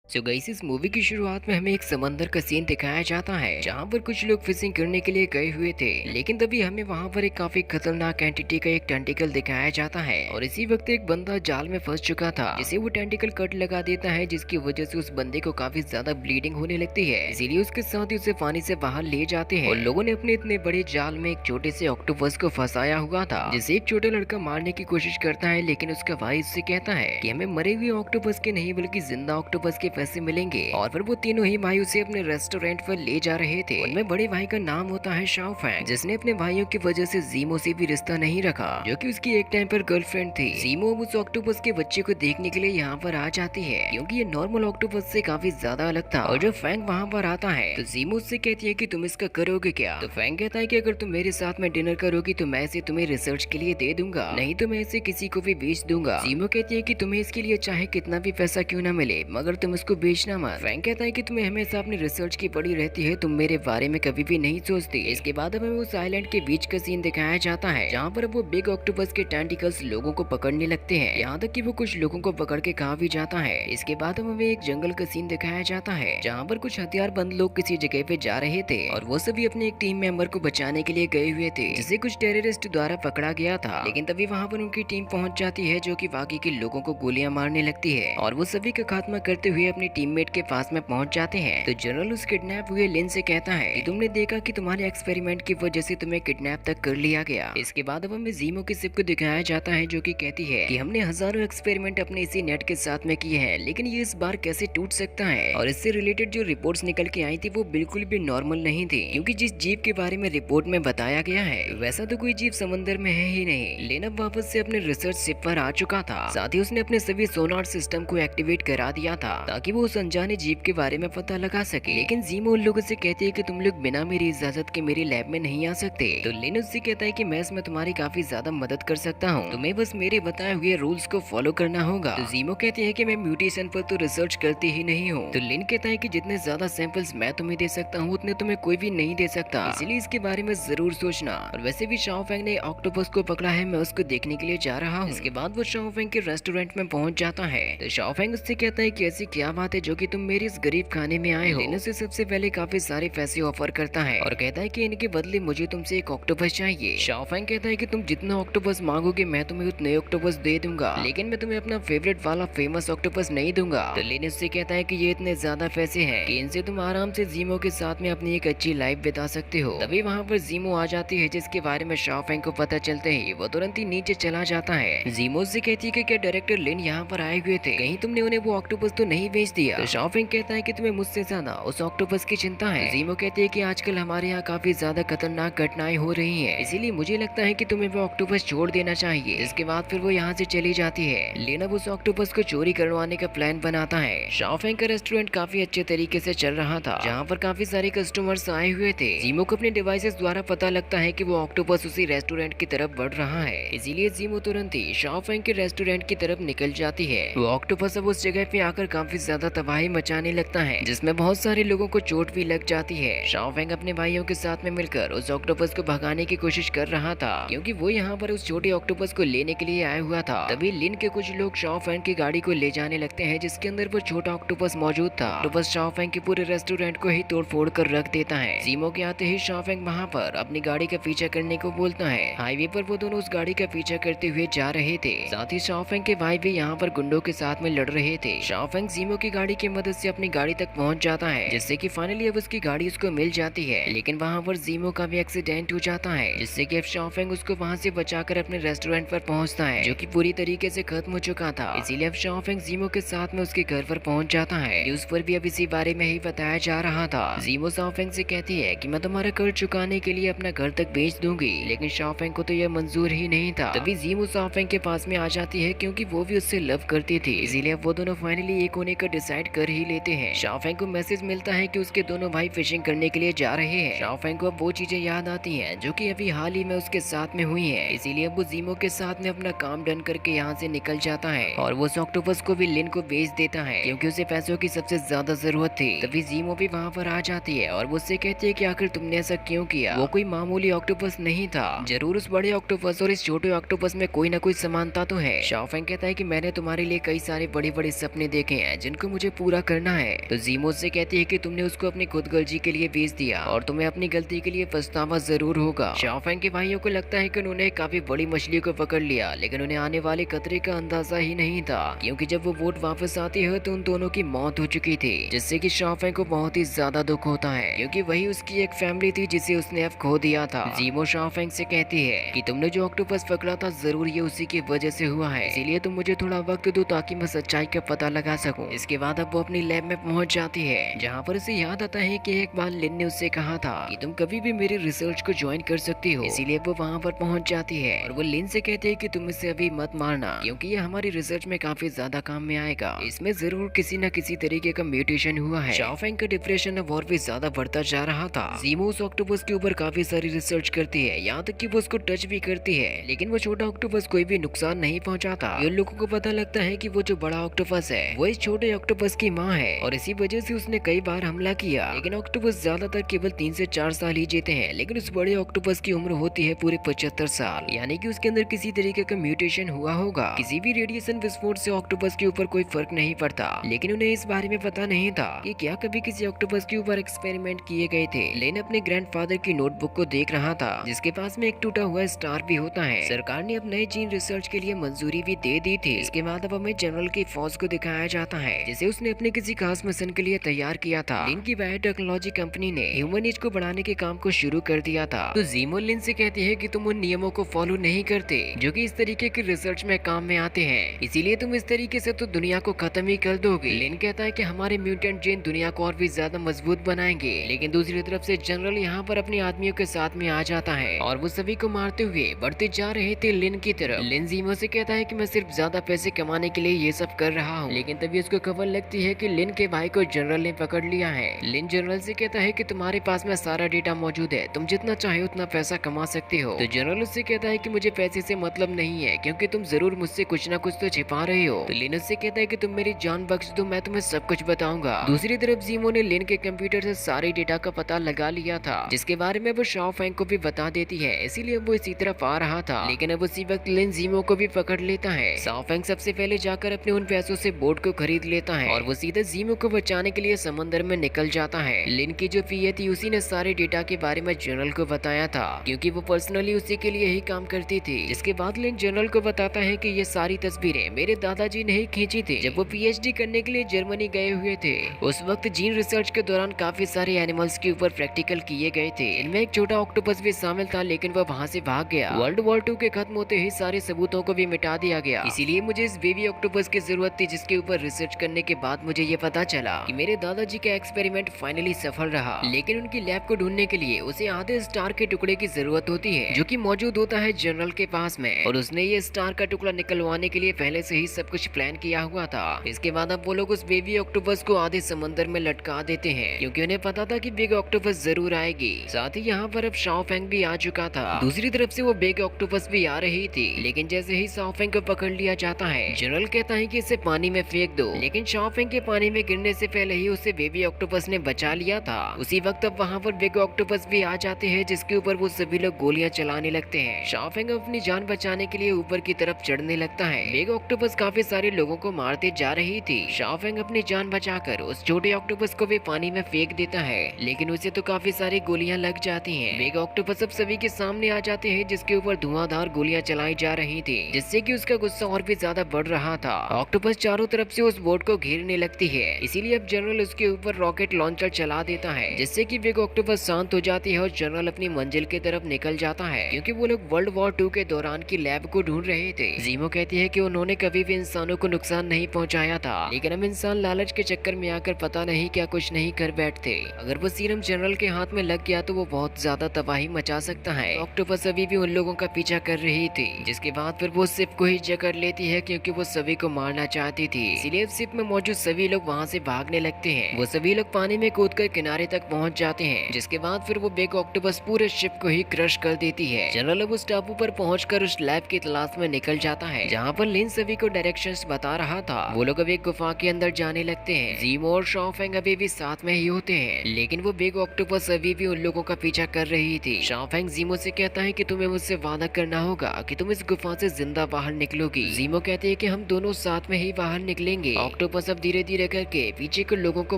Guys, इस movie की शुरुआत में हमें एक समंदर का सीन दिखाया जाता है जहाँ पर कुछ लोग फिशिंग करने के लिए गए हुए थे। लेकिन तभी हमें वहाँ पर एक काफी खतरनाक एंटिटी का एक टेंटिकल दिखाया जाता है और इसी वक्त एक बंदा जाल में फंस चुका था, जिसे वो टेंटिकल कट लगा देता है, जिसकी वजह से उस बंदे को काफी ज्यादा ब्लीडिंग होने लगती है। इसीलिए उसके साथ ही उसे पानी से बाहर ले जाते हैं और लोगों ने अपने इतने बड़े जाल में एक छोटे से ऑक्टोपस को फंसाया हुआ था, जिसे एक छोटा लड़का मारने की कोशिश करता है। लेकिन उसका भाई उससे कहता है कि हमें मरे हुए ऑक्टोपस के नहीं बल्कि जिंदा ऑक्टोपस के पैसे मिलेंगे। और फिर वो तीनों ही भाई उसे अपने रेस्टोरेंट पर ले जा रहे थे। उनमें बड़े भाई का नाम होता है शाओ फैंग, जिसने अपने भाइयों की वजह से जीमो से भी रिश्ता नहीं रखा, जो कि उसकी एक टाइम पर गर्लफ्रेंड थी। जीमो अब उस ऑक्टोपस के बच्चे को देखने के लिए यहाँ पर आ जाती है, क्योंकि ये नॉर्मल ऑक्टोपस से काफी ज्यादा अलग था। और जब फैंग वहाँ पर आता है तो जीमो उससे कहती है कि तुम इसका करोगे क्या। तो फैंग कहता है कि अगर तुम मेरे साथ में डिनर करोगी तो मैं इसे तुम्हें रिसर्च के लिए दे दूंगा, नहीं तो मैं इसे किसी को भी बेच दूंगा। जीमो कहती है कि तुम्हें इसके लिए चाहे कितना भी पैसा क्यों ना मिले, मगर तुम इसको बेचना मत। फ्रैंक कहता है कि तुम्हें हमेशा अपनी रिसर्च की पड़ी रहती है, तुम मेरे बारे में कभी भी नहीं सोचती। इसके बाद हमें उस आइलैंड के बीच का सीन दिखाया जाता है, जहाँ पर वो बिग ऑक्टोपस के टेंटिकल्स लोगों को पकड़ने लगते हैं, यहाँ तक कि वो कुछ लोगों को पकड़ के खा भी जाता है। इसके बाद हमें एक जंगल का सीन दिखाया जाता है, जहाँ पर कुछ हथियारबंद लोग किसी जगह पे जा रहे थे और वो सभी अपने एक टीम मेंबर को बचाने के लिए गए हुए थे, जिसे कुछ टेररिस्ट द्वारा पकड़ा गया था। लेकिन तभी वहाँ पर उनकी टीम पहुँच जाती है, जो कि बाकी के लोगों को गोलियां मारने लगती है और वो सभी का खात्मा करते हुए अपनी टीममेट के पास में पहुंच जाते हैं। तो जनरल उस किडनैप हुए लिन से कहता है कि तुमने देखा कि तुम्हारे एक्सपेरिमेंट की वजह से तुम्हें किडनैप तक कर लिया गया। इसके बाद अब हमें जीमो की शिप को दिखाया जाता है, जो कि कहती है कि हमने हजारों एक्सपेरिमेंट अपने इसी नेट के साथ में किए हैं, लेकिन ये इस बार कैसे टूट सकता है। और इससे रिलेटेड जो रिपोर्ट्स निकल के आई थी वो बिल्कुल भी नॉर्मल नहीं थी, क्योंकि जिस जीव के बारे में रिपोर्ट में बताया गया है वैसा तो कोई जीव समंदर में है ही नहीं। लेन अब वापस से अपने रिसर्च शिप पर आ चुका था, साथ ही उसने अपने सभी सोनार सिस्टम को एक्टिवेट करा दिया था ताकि वो उस अनजाने जीव के बारे में पता लगा सके। लेकिन जीमो उन लोगों से कहती है कि तुम लोग बिना मेरी इजाजत के मेरी लैब में नहीं आ सकते। तो लिन उससे कहता है कि मैं इसमें तुम्हारी काफी ज्यादा मदद कर सकता हूँ, तुम्हें बस मेरे बताए हुए रूल्स को फॉलो करना होगा। तो जीमो कहती है कि मैं म्यूटेशन पर तो रिसर्च करती ही नहीं हूँ। तो लिन कहता है कि जितने ज्यादा सैंपल्स मैं तुम्हें दे सकता हूँ उतने तुम्हें कोई भी नहीं दे सकता, इसलिए इसके बारे में जरूर सोचना। और वैसे भी शाओ फैंग ने ऑक्टोपस को पकड़ा है, मैं उसको देखने के लिए जा रहा हूँ। इसके बाद वो शाओ फैंग के रेस्टोरेंट में पहुंच जाता है। तो शाओ फैंग उससे कहता है कि ऐसी क्या बात है जो कि तुम मेरे इस गरीब खाने में आए हो। लिन उसे सबसे पहले काफी सारे पैसे ऑफर करता है और कहता है कि इनके बदले मुझे तुमसे एक ऑक्टोपस चाहिए। शाओ फैंग कहता है कि तुम जितना ऑक्टोपस मांगोगे मैं तुम्हें उतने ऑक्टोपस दे दूंगा, लेकिन मैं तुम्हें अपना फेवरेट वाला फेमस ऑक्टोपस नहीं दूंगा। तो लिन उससे कहता है कि ये इतने ज्यादा पैसे हैं कि इनसे तुम आराम से जीमो के साथ में अपनी एक अच्छी लाइफ बिता सकते हो। तभी वहाँ पर जीमो आ जाती है, जिसके बारे में शाओ फैंग को पता चलते ही वो तुरंत ही नीचे चला जाता है। जीमो से कहती है कि क्या डायरेक्टर लिन यहाँ पर आए हुए थे, कहीं तुमने उन्हें वो ऑक्टोपस तो नहीं बेच दिया। तो शाओ फैंग कहता है कि तुम्हें मुझसे ज्यादा उस ऑक्टोपस की चिंता है। जीमो कहती है कि आजकल हमारे यहाँ काफी ज्यादा खतरनाक घटनाएं हो रही हैं, इसीलिए मुझे लगता है कि तुम्हें वो ऑक्टोपस छोड़ देना चाहिए। इसके बाद फिर वो यहाँ से चली जाती है। लेन अब उस ऑक्टोपस को चोरी करवाने का प्लान बनाता है। शाओ फैंग का रेस्टोरेंट काफी अच्छे तरीके से चल रहा था, जहाँ पर काफी सारे कस्टमर्स आए हुए थे। जीमो को अपने डिवाइसेस द्वारा पता लगता है कि वो ऑक्टोपस उसी रेस्टोरेंट की तरफ बढ़ रहा है, इसीलिए जीमो तुरंत ही शाओ फैंग के रेस्टोरेंट की तरफ निकल जाती है। वो ऑक्टोपस अब उस जगह पे आकर काफी ज्यादा तबाही मचाने लगता है, जिसमें बहुत सारे लोगों को चोट भी लग जाती है। शाओ फैंग अपने भाइयों के साथ में मिलकर उस ऑक्टोपस को भगाने की कोशिश कर रहा था, क्योंकि वो यहाँ पर उस छोटे ऑक्टोपस को लेने के लिए आया हुआ था। तभी लिन के कुछ लोग शाओ फैंग की गाड़ी को ले जाने लगते हैं, जिसके अंदर वो छोटा ऑक्टोपस मौजूद था। ऑक्टोपस शाओ फैंग के पूरे रेस्टोरेंट को ही तोड़ फोड़ कर रख देता है। जीमो के आते ही शाओ फैंग वहाँ पर अपनी गाड़ी का पीछा करने को बोलता है। हाईवे पर वो दोनों उस गाड़ी का पीछा करते हुए जा रहे थे, साथ ही शाओ फैंग के भाई भी यहाँ पर गुंडों के साथ में लड़ रहे थे। शाओ फैंग जीमो की गाड़ी की मदद से अपनी गाड़ी तक पहुँच जाता है, जिससे कि फाइनली अब उसकी गाड़ी उसको मिल जाती है। लेकिन वहाँ पर जीमो का भी एक्सीडेंट हो जाता है, जिससे कि अब शाओ फैंग उसको वहाँ से बचाकर अपने रेस्टोरेंट पर पहुँचता है, जो कि पूरी तरीके से खत्म हो चुका था। इसीलिए अब शाओ फैंग जीमो के साथ में उसके घर पर पहुँच जाता है। न्यूज पर भी अब इसी बारे में ही बताया जा रहा था। जीमो शाओ फैंग से कहती है कि मैं तुम्हारा कर्ज चुकाने के लिए अपना घर तक बेच दूंगी, लेकिन शाओ फैंग को तो यह मंजूर ही नहीं था। तभी जीमो शाओ फैंग के पास में आ जाती है, क्योंकि वो भी उससे लव करती थी, इसीलिए वो दोनों फाइनली एक होने का डिसाइड कर ही लेते हैं। शाओ फैंग को मैसेज मिलता है कि उसके दोनों भाई फिशिंग करने के लिए जा रहे हैं। शाओ फैंग को अब वो चीजें याद आती हैं जो कि अभी हाल ही में उसके साथ में हुई हैं, इसीलिए अब वो जीमो के साथ में अपना काम डन करके यहाँ से निकल जाता है और वो उस ऑक्टोपस को भी लिन को बेच देता है, क्योंकि उसे पैसों की सबसे ज्यादा जरूरत थी। तभी जीमो भी वहाँ पर आ जाती है और वो उससे कहती है कि आखिर तुमने ऐसा क्यों किया। वो कोई मामूली ऑक्टोपस नहीं था, जरूर उस बड़े ऑक्टोपस और इस छोटे ऑक्टोपस में कोई ना कोई समानता तो है। शाओ फैंग कहता है कि मैंने तुम्हारे लिए कई सारे बड़े बड़े सपने देखे हैं, जिनको को मुझे पूरा करना है। तो जीमो उससे कहती है कि तुमने उसको अपनी खुदगर्जी के लिए बेच दिया और तुम्हें अपनी गलती के लिए पछतावा जरूर होगा। शाओफेंग के भाइयों को लगता है कि उन्होंने काफी बड़ी मछली को पकड़ लिया, लेकिन उन्हें आने वाले खतरे का अंदाजा ही नहीं था, क्योंकि जब वो बोट वापस आती है तो उन दोनों की मौत हो चुकी थी, जिससे कि शाओफेंग को बहुत ही ज्यादा दुख होता है, क्योंकि वही उसकी एक फैमिली थी जिसे उसने अब खो दिया था। जीमो शाओफेंग से कहती है कि तुमने जो ऑक्टोपस पकड़ा था जरूर ये उसी की वजह से हुआ है, इसीलिए तुम मुझे थोड़ा वक्त दो ताकि मैं सच्चाई का पता लगा सकूं। इसके बाद अब वो अपनी लैब में पहुंच जाती है, जहां पर उसे याद आता है कि एक बार लिन ने उससे कहा था कि तुम कभी भी मेरी रिसर्च को ज्वाइन कर सकती हो, इसीलिए वो वहां पर पहुंच जाती है और वो लिन से कहती है कि तुम इसे अभी मत मारना, क्योंकि ये हमारी रिसर्च में काफी ज्यादा काम में आएगा। इसमें जरूर किसी न किसी तरीके का म्यूटेशन हुआ है। शाओफेंग का डिप्रेशन अब और भी ज्यादा बढ़ता जा रहा था। जीमो उस ऑक्टोपस के ऊपर काफी सारी रिसर्च करती है, यहाँ तक कि वो उसको टच भी करती है, लेकिन वो छोटा ऑक्टोपस कोई भी नुकसान नहीं पहुंचाता। उन लोगों को पता लगता है कि वो जो बड़ा ऑक्टोपस है वो इस छोटे ऑक्टोपस की माँ है और इसी वजह से उसने कई बार हमला किया। लेकिन ऑक्टोपस ज्यादातर केवल 3 से 4 साल ही जीते हैं, लेकिन उस बड़े ऑक्टोपस की उम्र होती है पूरे 75 साल, यानी कि उसके अंदर किसी तरीके का म्यूटेशन हुआ होगा। किसी भी रेडिएशन विस्फोट से ऑक्टोपस के ऊपर कोई फर्क नहीं पड़ता, लेकिन उन्हें इस बारे में पता नहीं था कि क्या कभी किसी ऑक्टोपस के ऊपर एक्सपेरिमेंट किए गए थे। लेन अपने ग्रैंडफादर की नोटबुक को देख रहा था, जिसके पास में एक टूटा हुआ स्टार भी होता है। सरकार ने अब नए जीन रिसर्च के लिए मंजूरी भी दे दी थी। इसके बाद अब हमें जनरल की फौज को दिखाया जाता है, जिसे उसने अपने किसी खास मिशन के लिए तैयार किया था। लिन की बायोटेक्नोलॉजी कंपनी ने ह्यूमन एज को बढ़ाने के काम को शुरू कर दिया था। तो जीमो लिन से कहती है कि तुम उन नियमों को फॉलो नहीं करते जो कि इस तरीके की रिसर्च में काम में आते हैं, इसीलिए तुम इस तरीके से तो दुनिया को खत्म ही कर दोगे। लिन कहता है कि हमारे म्यूटेंट जीन दुनिया को और भी ज्यादा मजबूत बनाएंगे, लेकिन दूसरी तरफ से जनरल यहाँ पर अपने आदमियों के साथ में आ जाता है और वो सभी को मारते हुए बढ़ते जा रहे थे लिन की तरफ। लिन जीमो से कहता है कि मैं सिर्फ ज्यादा पैसे कमाने के लिए ये सब कर रहा हूँ, लेकिन तभी उसको खबर लगती है कि लिन के भाई को जनरल ने पकड़ लिया है। लिन जनरल से कहता है कि तुम्हारे पास में सारा डेटा मौजूद है, तुम जितना चाहे उतना पैसा कमा सकते हो। तो जनरल उससे कहता है कि मुझे पैसे से मतलब नहीं है, क्योंकि तुम जरूर मुझसे कुछ ना कुछ तो छिपा रहे हो। तो लिन उससे कहता है कि तुम मेरी जान बख्श दो, मैं तुम्हें सब कुछ बताऊंगा। दूसरी तरफ जीमो ने लिन के कंप्यूटर से सारे डेटा का पता लगा लिया था, जिसके बारे में वो शाओफेंग को भी बता देती है, इसीलिए वो इसी तरफ आ रहा था। लेकिन अब उसी वक्त लिन जीमो को भी पकड़ लेता है। शाओफेंग सबसे पहले जाकर अपने उन पैसों से बोट को खरीद लेता है और वो सीधे जीमो को बचाने के लिए समंदर में निकल जाता है। लिन की जो पीए थी उसी ने सारे डेटा के बारे में जनरल को बताया था, क्योंकि वो पर्सनली उसी के लिए ही काम करती थी। जिसके बाद लिन जनरल को बताता है कि ये सारी तस्वीरें मेरे दादाजी ने ही खींची थी जब वो पीएचडी करने के लिए जर्मनी गए हुए थे। उस वक्त जीन रिसर्च के दौरान काफी सारे एनिमल्स के ऊपर प्रैक्टिकल किए गए थे, इनमें एक छोटा ऑक्टोपस भी शामिल था, लेकिन वह वहाँ से भाग गया। वर्ल्ड वॉर 2 के खत्म होते ही सारे सबूतों को भी मिटा दिया गया, इसीलिए मुझे इस बेबी ऑक्टोपस की जरूरत थी, जिसके ऊपर रिसर्च करने के बाद मुझे ये पता चला कि मेरे दादाजी का एक्सपेरिमेंट फाइनली सफल रहा। लेकिन उनकी लैब को ढूंढने के लिए उसे आधे स्टार के टुकड़े की जरूरत होती है, जो कि मौजूद होता है जनरल के पास में, और उसने ये स्टार का टुकड़ा निकलवाने के लिए पहले से ही सब कुछ प्लान किया हुआ था। इसके बाद अब वो लोग उस बेबी ऑक्टोपस को आधे समंदर में लटका देते हैं, क्योंकि उन्हें पता था कि बिग ऑक्टोपस जरूर आएगी। साथ ही यहाँ पर अब शाओफेंग भी आ चुका था। दूसरी तरफ से वो बिग ऑक्टोपस भी आ रही थी, लेकिन जैसे ही शाओफेंग को पकड़ लिया जाता है, जनरल कहता है कि इसे पानी में फेंक दो, लेकिन शाओफेंग के पानी में गिरने से पहले ही उसे बेबी ऑक्टोपस ने बचा लिया था। उसी वक्त अब वहाँ पर बिग ऑक्टोपस भी आ जाते हैं, जिसके ऊपर वो सभी लोग गोलियां चलाने लगते हैं। शाओफेंग अपनी जान बचाने के लिए ऊपर की तरफ चढ़ने लगता है। बिग ऑक्टोपस काफी सारे लोगों को मारते जा रही थी। शाओफेंग अपनी जान बचाकर उस छोटे ऑक्टोपस को भी पानी में फेंक देता है, लेकिन उसे तो काफी सारी गोलियां लग जाती हैं। बिग ऑक्टोपस अब सभी के सामने आ जाते हैं, जिसके ऊपर धुआंधार गोलियां चलाई जा रही थी, जिससे कि उसका गुस्सा और भी ज्यादा बढ़ रहा था। ऑक्टोपस चारों तरफ से उस बोट को घेरने लगती है, इसीलिए अब जनरल उसके ऊपर रॉकेट लॉन्चर चला देता है, जिससे कि बिग ऑक्टोपस शांत हो जाती है और जनरल अपनी मंजिल की तरफ निकल जाता है, क्योंकि वो लोग वर्ल्ड वॉर 2 के दौरान की लैब को ढूंढ रहे थे। जीमो कहती है कि उन्होंने कभी भी इंसानों को नुकसान नहीं पहुंचाया था, लेकिन हम इंसान लालच के चक्कर में आकर पता नहीं क्या कुछ नहीं कर बैठते। अगर वो सीरम जनरल के हाथ में लग गया तो वो बहुत ज्यादा तबाही मचा सकता है। ऑक्टोपस अभी भी उन लोगों का पीछा कर रही थी, जिसके बाद फिर वो शिप को ही जकड़ लेती है, क्योंकि वो सभी को मारना चाहती थी। इसीलिए शिप में मौजूद सभी लोग वहाँ से भागने लगते हैं। वो सभी लोग पानी में कूदकर किनारे तक पहुँच जाते हैं, जिसके बाद फिर वो बिग ऑक्टोपस पूरे शिप को ही क्रश कर देती है। जनरल अब उस टापू पर पहुंचकर उस लैब की तलाश में निकल जाता है, जहाँ पर लिन सभी को डायरेक्शंस बता रहा था। वो लोग अब एक गुफा के अंदर जाने लगते हैं। जीमो और शाओफेंग अभी भी साथ में ही होते हैं, लेकिन वो बिग ऑक्टोपस अभी भी उन लोगों का पीछा कर रही थी। शाओफेंग जीमो से कहता है कि तुम्हें मुझसे वादा करना होगा कि तुम इस गुफा से जिंदा बाहर निकलोगी। जीमो कहती है कि हम दोनों साथ में ही बाहर निकलेंगे। ऑक्टोपस अब धीरे धीरे करके पीछे के लोगों को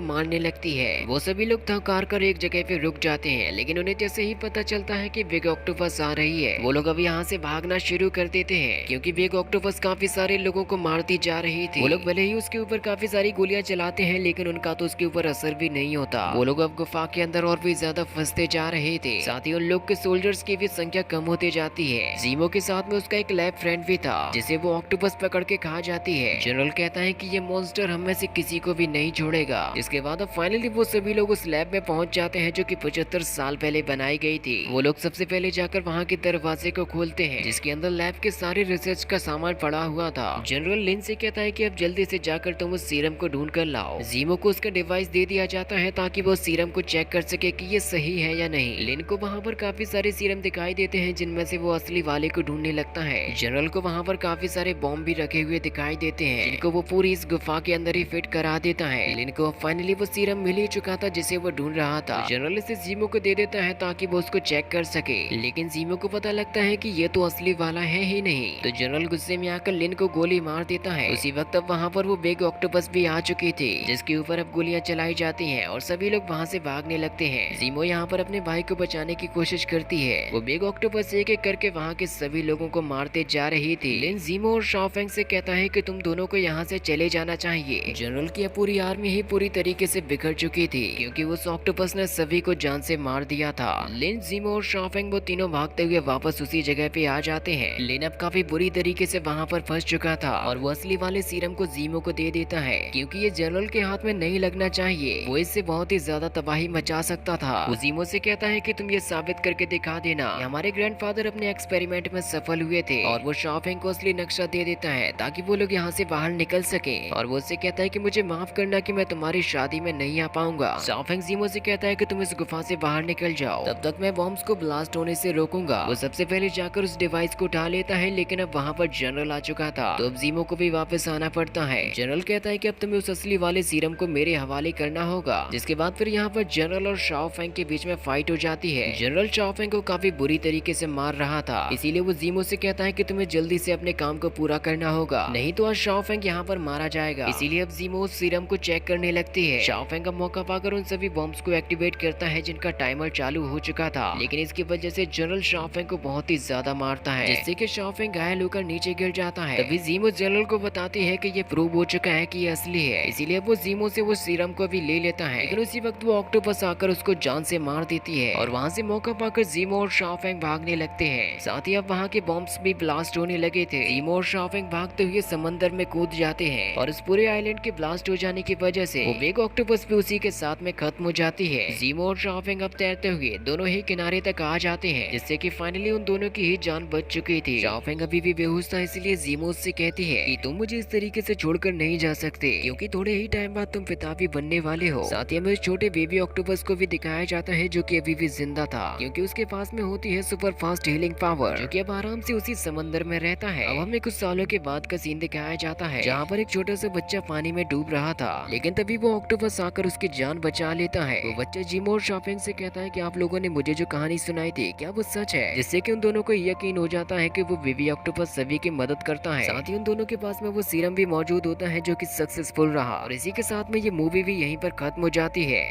मारने लगती है। वो सभी लोग थक कर एक जगह पे रुक जाते हैं, लेकिन उन्हें जैसे ही पता चलता है कि बिग ऑक्टोपस आ रही है, वो लोग अब यहाँ से भागना शुरू कर देते हैं, क्योंकि बिग ऑक्टोपस काफी सारे लोगों को मारती जा रही थी। वो लोग भले ही उसके ऊपर काफी सारी गोलियां चलाते हैं, लेकिन उनका तो उसके ऊपर असर भी नहीं होता। वो लोग अब गुफा के अंदर और भी ज्यादा फंसते जा रहे थे। साथ ही उन लोग के सोल्जर्स की भी संख्या कम होती जाती है। जीमो के साथ में उसका एक लैब फ्रेंड भी था, जिसे वो ऑक्टोपस पकड़ के खा जाती है। जनरल कहता है कि ये मॉन्स्टर हम में से किसी को भी नहीं छोड़ेगा। इसके बाद अब फाइनली वो सभी लोग उस लैब में पहुंच जाते हैं, जो कि 75 साल पहले बनाई गई थी। वो लोग सबसे पहले जाकर वहाँ के दरवाजे को खोलते हैं, जिसके अंदर लैब के सारे रिसर्च का सामान पड़ा हुआ था। जनरल लिन से कहता है कि अब जल्दी से जाकर तुम उस सीरम को ढूंढ कर लाओ। जीमो को उसका डिवाइस दे दिया जाता है ताकि वो सीरम को चेक कर सके कि ये सही है या नहीं। लिन को वहाँ पर काफी सारे सीरम दिखाई देते हैं, जिनमें से वो असली वाले को ढूंढने लगता है। जनरल को वहाँ पर काफी सारे बॉम्ब भी रखे हुए दिखाई देते हैं, जिनको वो पूरी इस गुफा के अंदर ही फिट करा देता है। लिन को फाइनली वो सीरम मिल ही चुका था जिसे वो ढूंढ रहा था। जनरल इसे जीमो को दे देता है ताकि वो उसको चेक कर सके, लेकिन जीमो को पता लगता है कि ये तो असली वाला है ही नहीं। तो जनरल गुस्से में आकर लिन को गोली मार देता है। उसी वक्त अब वहाँ पर वो बिग ऑक्टोपस भी आ चुकी थी, जिसके ऊपर अब गोलियां चलाई जाती हैं और सभी लोग वहाँ से भागने लगते हैं। जीमो यहाँ पर अपने भाई को बचाने की कोशिश करती है। वो बिग ऑक्टोपस एक एक करके वहाँ के सभी लोगों को मारते जा रही थी। लिन जीमो और शाओफेंग से कहता है कि तुम दोनों को यहाँ से चले जाना चाहिए। जनरल की पूरी आर्मी ही पूरी तरीके से बिखर चुकी थी, क्योंकि उस ऑक्टोपस ने सभी को जान से मार दिया था। लिन, जीमो और शाओफेंग वो तीनों भागते हुए वापस उसी जगह पे आ जाते हैं। लिन अब काफी बुरी तरीके से वहाँ पर फंस चुका था और वो असली वाले सीरम को जीमो को दे देता है, क्योंकि ये जनरल के हाथ में नहीं लगना चाहिए। वो इससे बहुत ही ज्यादा तबाही मचा सकता था। वो जीमो से कहता है कि तुम ये साबित करके दिखा देना हमारे ग्रैंडफादर अपने एक्सपेरिमेंट में सफल हुए थे, और वो शाओफेंग को असली नक्शा दे देता है ताकि वो लोग यहाँ से बाहर निकल सके। और वो उससे कहता है कि मुझे माफ करना कि मैं तुम्हारी शादी में नहीं आ पाऊंगा। शाओफेंग जीमो से कहता है कि तुम इस गुफा से बाहर निकल जाओ, तब तक मैं बॉम्ब्स को ब्लास्ट होने से रोकूंगा। वो सबसे पहले जाकर उस डिवाइस को उठा लेता है, लेकिन अब वहाँ पर जनरल आ चुका था, तो अब जीमो को भी वापस आना पड़ता है। जनरल कहता है कि अब तुम्हें उस असली वाले सीरम को मेरे हवाले करना होगा। जिसके बाद फिर यहाँ पर जनरल और शाओफेंग के बीच में फाइट हो जाती है। जनरल शाओफेंग को काफी बुरी तरीके से मार रहा था, इसीलिए वो जीमो से कहता है कि तुम्हें जल्दी से अपने काम को पूरा करना होगा, नहीं तो आज शाओफेंग यहाँ पर मारा जाएगा। इसीलिए अब जीमो उस सीरम को चेक करने लगती है। शाओफेंग का मौका पाकर उन सभी बॉम्ब्स को एक्टिवेट करता है जिनका टाइमर चालू हो चुका था, लेकिन इसकी वजह से जनरल शाओफेंग को बहुत ही ज्यादा मारता है, जिससे कि शाओफेंग घायल होकर नीचे गिर जाता है। तभी जीमो जनरल को बताती है कि ये प्रूव हो चुका है कि ये असली है, इसीलिए वो जीमो से वो सीरम को भी ले लेता है। लेकिन उसी वक्त वो ऑक्टोपस आकर उसको जान से मार देती है और वहाँ से मौका पाकर जीमो और शाओफेंग भागने लगते हैं। साथ ही अब वहाँ के बॉम्ब्स भी ब्लास्ट होने लगे थे। जीमो और शाओफेंग भागते हुए समंदर में कूद जाते हैं और इस पूरे आइलैंड के ब्लास्ट हो जाने की वजह से वो बिग ऑक्टोपस भी उसी के साथ में खत्म हो जाती है। जीमो और शाओफेंग अब तैरते हुए दोनों ही किनारे तक आ जाते हैं, जिससे कि फाइनली उन दोनों की ही जान बच चुकी थी। शाओफेंग अभी भी बेहोश था, इसलिए जीमो उससे कहती है कि तुम मुझे इस तरीके से छोड़कर नहीं जा सकते, क्योंकि थोड़े ही टाइम बाद तुम पिता भी बनने वाले हो। साथ ही हमें उस छोटे बेबी ऑक्टोपस को भी दिखाया जाता है, जो कि अभी भी जिंदा था, क्योंकि उसके पास में होती है सुपर फास्ट हीलिंग पावर, जो कि अब आराम से उसी समंदर में रहता है। अब हमें कुछ सालों के बाद का सीन दिखाया जाता है, जहाँ पर एक छोटा सा बच्चा पानी में डूब रहा था, लेकिन तभी वो ऑक्टोपस आकर उसकी जान बचा लेता है। वो बच्चा जीमो और शाओफेंग से कहता है कि आप लोगों ने मुझे जो कहानी सुनाई थी, क्या वो सच है? जिससे कि उन दोनों को यकीन हो जाता है कि वो बेबी ऑक्टोपस सभी की मदद करता है। साथ ही उन दोनों के पास में वो सीरम भी मौजूद होता है, जो कि सक्सेसफुल रहा। और इसी के साथ में ये मूवी भी यहीं पर खत्म हो जाती है।